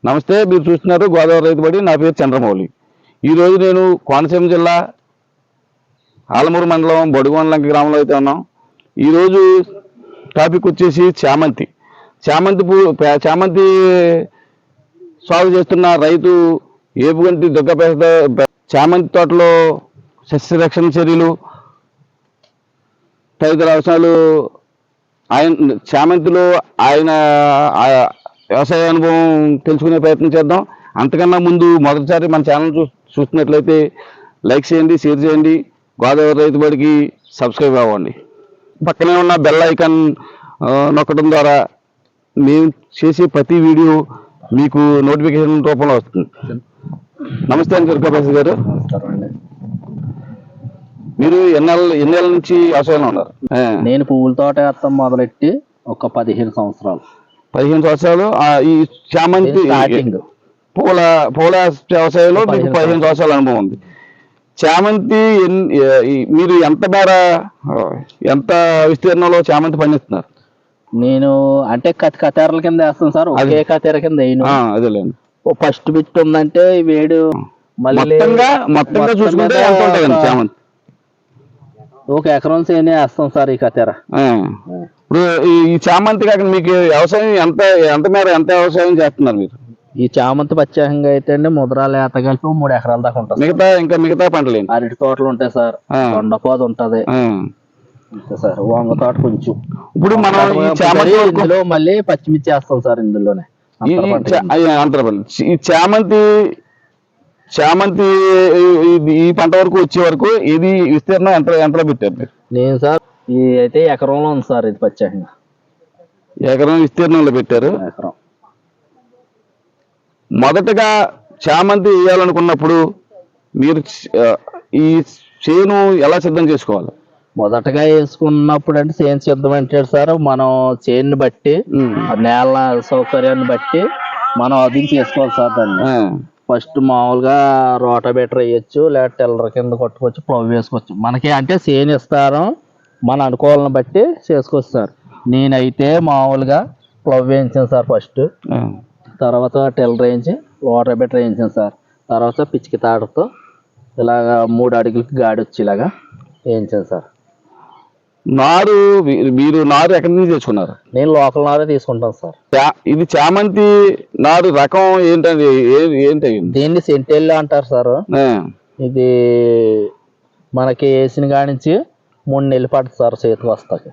నమస్తే, మీరు చూస్తున్నారు గోదావరి రైతుబడి. నా పేరు చంద్రమౌళి. ఈరోజు నేను కోనసీమ జిల్లా ఆలమూరు మండలం బొడుగుండ్లంక గ్రామంలో అయితే ఉన్నాం. ఈరోజు టాపిక్ వచ్చేసి చామంతి. చామంతి సాగు చేస్తున్న రైతు ఏపుగంటి దుర్గపేట చామంతి తోటలో సస్యరక్షణ చర్యలు, తదితర అంశాలు చామంతిలో ఆయన వ్యవసాయ అనుభవం తెలుసుకునే ప్రయత్నం చేద్దాం. అంతకన్నా ముందు మొదటిసారి మన ఛానల్ చూస్తున్నట్లయితే లైక్ చేయండి, షేర్ చేయండి, గోదావరి రైతుబడికి సబ్స్క్రైబ్ అవ్వండి. పక్కనే ఉన్న బెల్ ఐకాన్ నొక్కడం ద్వారా మేము చేసే ప్రతి వీడియో మీకు నోటిఫికేషన్ రూపంలో వస్తుంది. నమస్తే అండి దుర్గాప్రసాద్ గారు. మీరు ఎన్నేళ్ళ నుంచి వ్యవసాయంలో ఉన్నారు? నేను పువ్వుల తోట వేస్తాం మొదలెట్టి ఒక 15 సంవత్సరాలు. 15 సంవత్సరాలు. ఈ చామంతి పూల వ్యవసాయంలో మీకు 15 సంవత్సరాల అనుభవం ఉంది. చామంతి మీరు ఎంత విస్తీర్ణంలో చామంతి పండిస్తున్నారు? నేను అంటే కతేరల కింద వేస్తాను సార్. ఒకే కతేర కింద అదేలేండి. ఫస్ట్ బిట్ ఉందంటే వేడు మొత్తంగా చూసుకుంటే ఎంత ఉంటుందండి చామంతి? 1 ఎకరం సేనే వేస్తాం సార్ ఈ కతేర. ఇప్పుడు ఈ చామంతి కాక మీకు వ్యవసాయం ఎంత వ్యవసాయం చేస్తున్నారు మీరు? ఈ చామంతి ప్రత్యేకంగా అయితే అండి ముద్రాలు ఏత కలిపి 3 ఎకరాల దాకా ఉంటుంది. మిగతా పంటలు అరటి తోటలు ఉంటాయి సార్, దొండపాదు ఉంటది సార్, వంగ తోట కొంచెం. ఇప్పుడు మనం ఇందులో మళ్ళీ పచ్చిమిర్చి వేస్తాం సార్. ఇందులోనే ఈ చామంతి ఈ పంట వరకు వచ్చే వరకు ఇది విస్తీర్ణం ఎంతలో పెట్టారు మీరు? నేను సార్ ఈ అయితే ఎకరంలో ఉంది సార్. ఇది ప్రత్యేకంగా ఎకరం విస్తీర్ణంలో పెట్టారు. ఎకరం. మొదటగా చామంతి వేయాలనుకున్నప్పుడు మీరు ఈ చేను ఎలా సిద్ధం చేసుకోవాలి? మొదటగా వేసుకున్నప్పుడు అంటే చేను సిద్ధం అంటే సార్ మనం చేనుని బట్టి నేల సౌకర్యాన్ని బట్టి మనం అది చేసుకోవాలి సార్. దాన్ని ఫస్ట్ మామూలుగా రోటాబేటర్ వేయచ్చు, లేదా టిల్లర్ కింద కొట్టుకోవచ్చు, ప్లవ్ వేసుకోవచ్చు. మనకి అంటే చేను ఇస్తారం మన అనుకూలను బట్టి చేసుకోవచ్చు సార్. నేనైతే మామూలుగా ప్లవ్ వేయించాను సార్ ఫస్ట్, తర్వాత టిల్లర్ వేయించి రోటాబేటర్ వేయించాను సార్. తర్వాత పిచ్చికి తాడుతో ఇలాగా 3 అడుగులకి గాడి వచ్చి ఇలాగా వేయించాను సార్. మీరు నారు ఎక్కడి నుంచి తెచ్చుకున్నారు? నేను లోకల్ నారే తీసుకుంటాను సార్. ఇది చామంతి నారు రకం ఏంటి? దీన్ని సెంటెల్ అంటారు సార్. ఇది మనకి వేసిన కానించి 3 నెలలు పడుతుంది సార్ చేతికి వస్తాకి.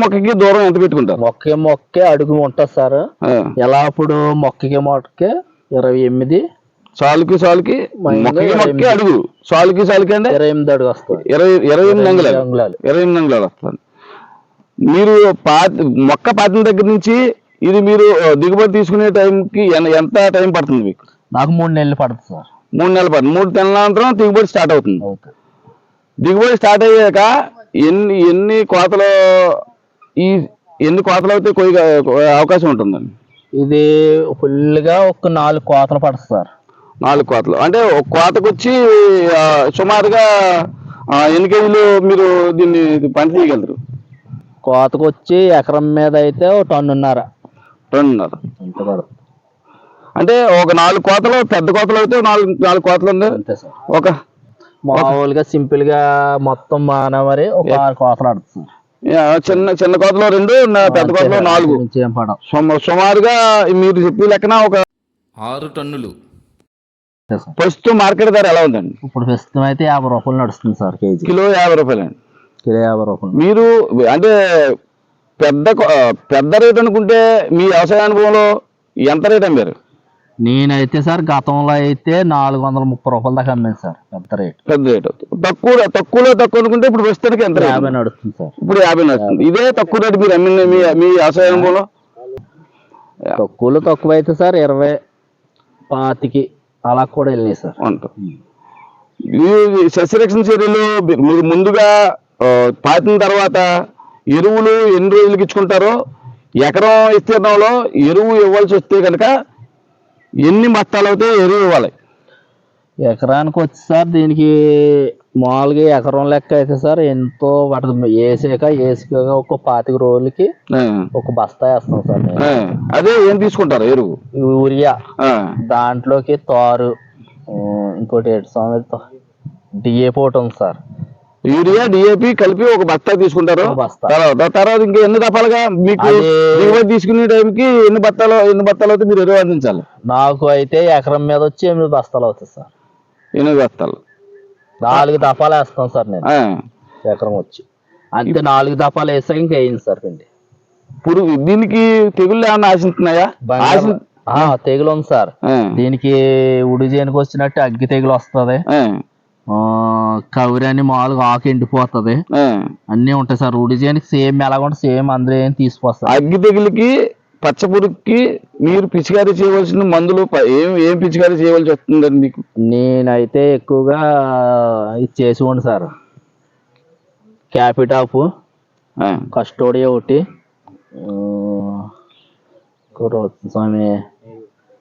మొక్కకి దూరం ఎంత పెట్టుకుంటారు? మొక్కే అడుగు ఉంటుంది సార్. ఎలా ఇప్పుడు మొక్కకి 28, సాలుకి అడుగు, సాలుకి అంటే 28 అడుగు వస్తుంది. 28 అంగుళాలు వస్తుంది. మీరు మొక్క పాతిన దగ్గర నుంచి ఇది మీరు దిగుబడి తీసుకునే టైంకి ఎంత టైం పడుతుంది మీకు? నాకు 3 నెలలు పడుతుంది సార్. 3 నెలలు పడుతుంది. 3 నెలల దిగుబడి స్టార్ట్ అవుతుంది. దిగుబడి స్టార్ట్ అయ్యాక ఎన్ని కోతలు అయితే అవకాశం ఉంటుందండి? ఇది ఫుల్గా ఒక 4 కోతలు పడుతుంది సార్. 4 కోతలు అంటే ఒక కోతకు వచ్చి సుమారుగా ఎన్ని కేజీలు మీరు దీన్ని పంట చేయగలరు? కోతకు వచ్చి ఎకరం మీద అయితే 1.5 టన్నున్నర అంత పడుతుంది. అంటే ఒక 4 కోతలు, పెద్ద కోతలు అయితే 4 కోతలు ఉంది. అంతే సార్. ఒక మామూలుగా సింపుల్ గా మొత్తం మరి ఒక 6 కోతలు ఆడుతుంది. చిన్న కోతలో 2, పెద్ద కోతలో 4. సుమారుగా మీరు చెప్పే లెక్కన ఒక 6 టన్నులు. ప్రస్తుతం మార్కెట్ ధర ఎలా ఉందండి? ఇప్పుడు ప్రస్తుతం అయితే 50 రూపాయలు నడుస్తుంది సార్ కేజీ. కిలో 50 రూపాయలండి. కిలో 50 రూపాయలు. మీరు అంటే పెద్ద రేట్ అనుకుంటే మీ వ్యవసాయ అనుభవంలో ఎంత రేట్ అమ్మారు? నేనైతే సార్ గతంలో అయితే 430 రూపాయల దాకా అమ్మాను సార్. పెద్ద రేట్. తక్కువ అనుకుంటే ఇప్పుడు ప్రస్తుతానికి ఎంత? 50 నడుస్తుంది సార్. ఇప్పుడు 50 నడుస్తుంది. ఇదే తక్కువ రేటు మీరు అమ్మిన మీ వ్యవసాయ అనుభవంలో? తక్కువ అయితే సార్ 20, 25 అలా కూడా వెళ్ళినాయి సార్. ఈ సస్యరక్షణ చర్యలు మీరు ముందుగా పాతిన తర్వాత ఎరువులు ఎన్ని రోజులకి ఇచ్చుకుంటారో, ఎకరం విస్తీర్ణంలో ఎరువు ఇవ్వాల్సి వస్తే కనుక ఎన్ని బస్తాలు అయితే ఎరువు ఇవ్వాలి? ఎకరానికి వచ్చి సార్ దీనికి మామూలుగా ఎకరం లెక్క అయితే సార్ ఎంతో పడుతుంది. వేసాక ఒక 25 రోజులకి ఆ, ఒక బస్తా వేస్తాం సార్ మేము. ఆ. అదే ఏం తీసుకుంటారు ఎరువు? యూరియా, ఆ, దాంట్లోకి తారు, ఇంకోటి డిఏపి ఒకటి ఉంది సార్. యూరియా డిఏపి కలిపి ఒక బస్తా తీసుకుంటారు. ఒక బస్తా. తర్వాత ఇంకా ఎన్ని దఫాలుగా మీకు అది దిగుబడి తీసుకునే టైంకి ఎన్ని బత్తాలు అయితే మీరు ఎరువు అందించాలి? నాకు అయితే ఎకరం మీద వచ్చి 8 బస్తాలు అవుతుంది సార్. 8 బత్తాలు 4 దఫాలు వేస్తాం సార్ నేను ఆ. ఎకరం వచ్చి. అంతే 4 దఫాలు వేసాక ఇంకా వేయింది సార్ పిండి. పురుగు దీనికి తెగుళ్ళు ఏమన్నా ఆశిస్తున్నాయా? తెగులు ఉంది సార్. ఆ, దీనికి ఉడి చేనుకు వచ్చినట్టు అగ్గి తెగులు వస్తుంది. ఆ, కవరి అని మామూలుగా ఆకు ఎండిపోతుంది. ఆ. అన్నీ ఉంటాయి సార్. ఉడి చేనుకి సేమ్ ఎలాగుంటే సేమ్ అందులో ఏం తీసుకొస్తారు. అగ్గి తెగులుకి పచ్చ పురుగుకి మీరు పిచికారీ చేయవలసిన మందులు ఏం పిచికారీ చేయవలసి వస్తుందండి మీకు? నేనైతే ఎక్కువగా ఇది చేసివ్వండి సార్. క్యాపిటాప్, ఆ, కస్టోడియా ఒకటి, స్వామి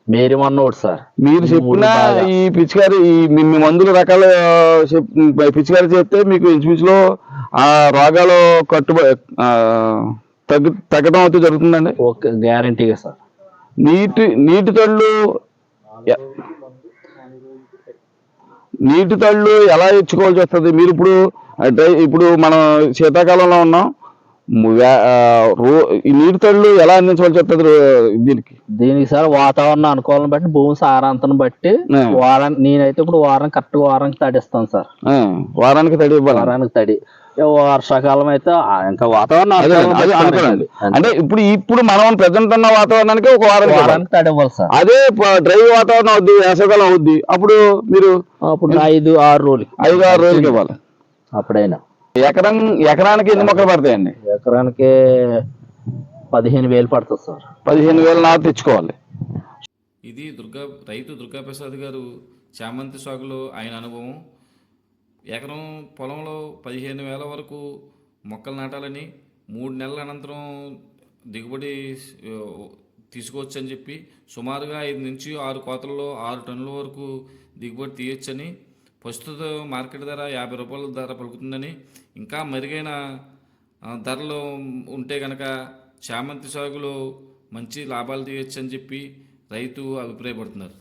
మేరీమన్న ఒకటి సార్. మీరు చెప్పిన ఈ పిచికారీ మీ మందుల రకాలు పిచికారీ చేస్తే మీకు ఇంచుమించులో ఆ రోగాలు తగ్గడం అయితే జరుగుతుందండి. ఓకే, గ్యారంటీగా సార్. నీటి తళ్ళు ఎలా ఇచ్చుకోవాల్సి వస్తుంది? మీరు ఇప్పుడు మనం శీతాకాలంలో ఉన్నాం. ఈ నీటి తళ్ళు ఎలా అందించవలసి వస్తుంది దీనికి సార్ వాతావరణం అనుకూలం బట్టి, భూమి సారాంతం బట్టి నేనైతే ఇప్పుడు వారానికి తడిస్తాను సార్. వారానికి తడి ఇవ్వాలి. వారానికి తడి. వర్షాకాలం అయితే ఇంకా వాతావరణం అంటే ఇప్పుడు మనం ప్రెసెంట్ ఉన్న వాతావరణానికి ఒక వారానికి తడి ఇవ్వాలి సార్. అదే డ్రై వాతావరణం అవుద్ది, వేసవకాలం అవుద్ది, అప్పుడు మీరు 5-6 రోజులకి ఇవ్వాలి. అప్పుడైనా ఎకరానికి ఎన్ని మొక్కలు పడతాయండి? ఎకరానికి 15,000 పడుతుంది సార్. 15,000 నారు తెచ్చుకోవాలి. ఇది రైతు దుర్గాప్రసాద్ గారు చామంతి సాగులో ఆయన అనుభవం. ఎకరం పొలంలో 15,000 వరకు మొక్కలు నాటాలని, 3 నెలల అనంతరం దిగుబడి తీసుకోవచ్చని చెప్పి, సుమారుగా 5 నుంచి 6 కోతల్లో 6 టన్నుల వరకు దిగుబడి తీయొచ్చని, ప్రస్తుత మార్కెట్ ధర 50 రూపాయల ధర పలుకుతుందని, ఇంకా మెరుగైన ధరలు ఉంటే కనుక చామంతి సాగులో మంచి లాభాలు తీయొచ్చని చెప్పి రైతు అభిప్రాయపడుతున్నారు.